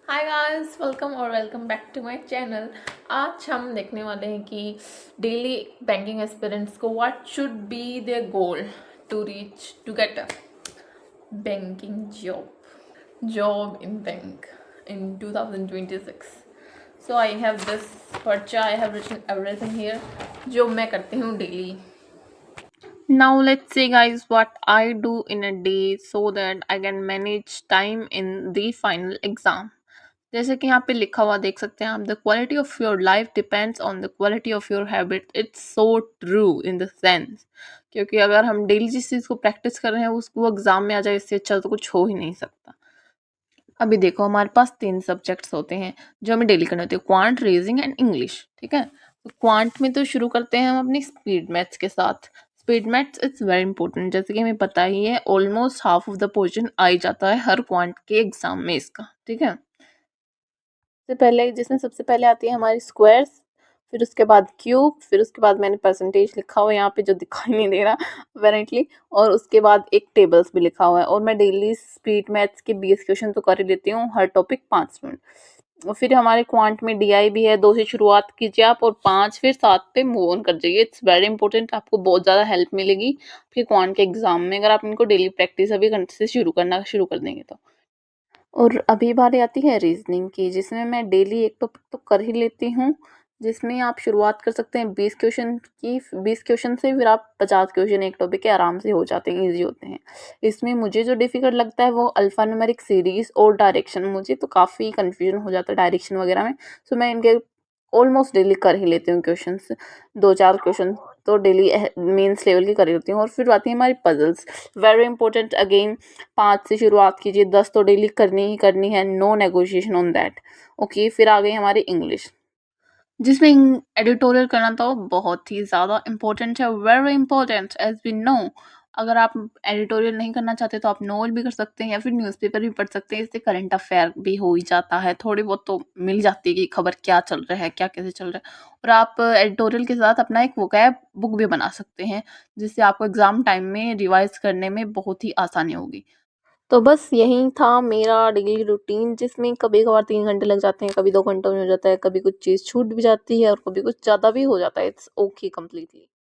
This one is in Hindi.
हाय गाइस, वेलकम और welcome back to my channel. आज हम देखने वाले हैं कि डेली बैंकिंग एस्पिरेंट्स को what should be their goal to reach to get a banking job in bank in 2026. So I have this पर्चा, I have written everything here जो मैं करती हूँ daily. Now let's see guys what I do in a day so that I can manage time in the final exam. जैसे कि यहाँ पे लिखा हुआ देख सकते हैं आप, the quality of your life depends on the quality of your habit. It's so true in the sense, क्योंकि अगर हम डेली जिस चीज़ को प्रैक्टिस कर रहे हैं उसको एग्जाम में आ जाए, इससे अच्छा तो कुछ हो ही नहीं सकता। अभी देखो हमारे पास 3 सब्जेक्ट्स होते हैं जो हमें डेली करने होते हैं, क्वांट, रीजनिंग एंड इंग्लिश। ठीक है, तो क्वांट में तो शुरू करते हैं हम अपनी स्पीड मैथ्स के साथ। Speed maths it's very important, जैसे कि हमें पता ही है almost half of the portion आ ही जाता है हर क्वांट के एग्जाम में इसका। ठीक है, सबसे पहले जिसमें सबसे पहले आती है हमारी स्क्वायर्स, फिर उसके बाद क्यूब, फिर उसके बाद मैंने परसेंटेज लिखा हुआ है यहाँ पे जो दिखाई नहीं दे रहा अपेरेंटली, और उसके बाद एक टेबल्स भी लिखा हुआ है। और मैं डेली स्पीड मैथ्स के 20 क्वेश्चन तो कर ही लेती हूँ, हर टॉपिक 5 मिनट। और फिर हमारे क्वांट में डीआई भी है, 2 से शुरुआत कीजिए आप और 5 फिर 7 पे मूव ऑन कर जाइए। इट्स वेरी इंपॉर्टेंट, आपको बहुत ज़्यादा हेल्प मिलेगी फिर क्वांट के एग्जाम में, अगर आप इनको डेली प्रैक्टिस अभी से शुरू करना शुरू कर देंगे तो। और अभी बारी आती है रीजनिंग की, जिसमें मैं डेली एक टॉपिक तो कर ही लेती हूँ, जिसमें आप शुरुआत कर सकते हैं 20 क्वेश्चन की। 20 क्वेश्चन से फिर आप 50 क्वेश्चन एक टॉपिक के आराम से हो जाते हैं, इजी होते हैं। इसमें मुझे जो डिफ़िकल्ट लगता है वो अल्फ़ा न्यूमेरिक सीरीज़ और डायरेक्शन, मुझे तो काफ़ी कन्फ्यूजन हो जाता है डायरेक्शन वगैरह में। सो मैं इनके ऑलमोस्ट डेली कर ही लेती हूँ क्वेश्चंस, 2-4 क्वेश्चन तो डेली मेंस लेवल की कर ही होती हूँ। और फिर आती है हमारी पजल्स, वेरी इंपॉर्टेंट अगेन। 5 से शुरुआत कीजिए, 10 तो डेली करनी ही करनी है, no negotiation on that. Okay, फिर आ गई हमारी इंग्लिश, जिसमें एडिटोरियल करना तो बहुत ही ज़्यादा इम्पोर्टेंट है, very important as we know. अगर आप एडिटोरियल नहीं करना चाहते तो आप नोवेल भी कर सकते हैं या फिर न्यूज़पेपर भी पढ़ सकते हैं, इससे करंट अफेयर भी हो ही जाता है, थोड़ी बहुत तो मिल जाती है कि खबर क्या चल रहा है, क्या कैसे चल रहा है। और आप एडिटोरियल के साथ अपना एक वोकैब बुक भी बना सकते हैं, जिससे आपको एग्ज़ाम टाइम में रिवाइज करने में बहुत ही आसानी होगी। तो बस यही था मेरा डेली रूटीन, जिसमें कभी-कभार 3 घंटे लग जाते हैं, कभी 2 घंटों में हो जाता है, कभी कुछ चीज़ छूट भी जाती है और कभी कुछ ज़्यादा भी हो जाता है। It's okay completely.